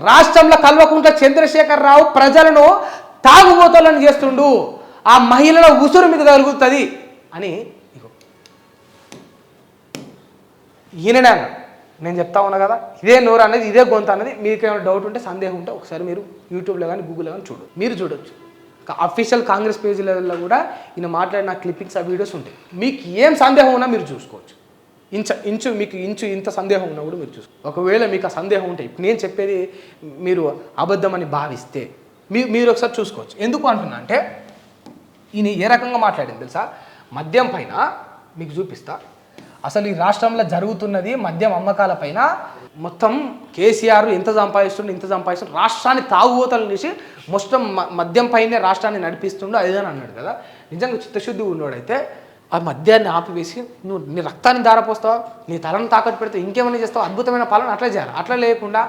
రాష్ట్రంలో కల్వకుంట్ల చంద్రశేఖరరావు ప్రజలను తాగుబోతలను చేస్తుండు, ఆ మహిళల ఉసురు మీకు తగులుతుంది అని ఈయననే అన్నాడు. నేను చెప్తా ఉన్నా కదా, ఇదే నోరు అనేది, ఇదే గొంతు అనేది. మీకు ఏమైనా డౌట్ ఉంటే, సందేహం ఉంటే ఒకసారి మీరు యూట్యూబ్లో కానీ గూగుల్లో కానీ మీరు చూడొచ్చు. అఫీషియల్ కాంగ్రెస్ పేజీ లెవెల్లో కూడా ఈయన మాట్లాడిన క్లిప్పింగ్స్, ఆ వీడియోస్ ఉంటాయి. మీకు ఏం సందేహం ఉన్నా మీరు చూసుకోవచ్చు. మీకు ఇంత సందేహం ఉన్నా కూడా మీరు చూసుకోవచ్చు. ఒకవేళ మీకు ఆ సందేహం ఉంటే, ఇప్పుడు నేను చెప్పేది మీరు అబద్ధమని భావిస్తే మీరు ఒకసారి చూసుకోవచ్చు. ఎందుకు అంటున్నా అంటే, ఈయన ఏ రకంగా మాట్లాడింది తెలుసా? మద్యం పైన మీకు చూపిస్తా. అసలు ఈ రాష్ట్రంలో జరుగుతున్నది మద్యం అమ్మకాల పైన మొత్తం కేసీఆర్ ఇంత సంపాదిస్తుండు, రాష్ట్రాన్ని తాగుబోతలు చేసి మొత్తం మద్యం పైనే రాష్ట్రాన్ని నడిపిస్తుండు అదేదని అన్నాడు కదా. నిజంగా చిత్తశుద్ధి ఉన్నోడైతే ఆ మద్యాన్ని ఆపివేసి నువ్వు నీ రక్తాన్ని దారపోస్తావా, నీ తలను తాకట్టు పెడితే ఇంకేమైనా చేస్తావు, అద్భుతమైన పాలన అట్లా చేయాలి. అట్లా లేకుండా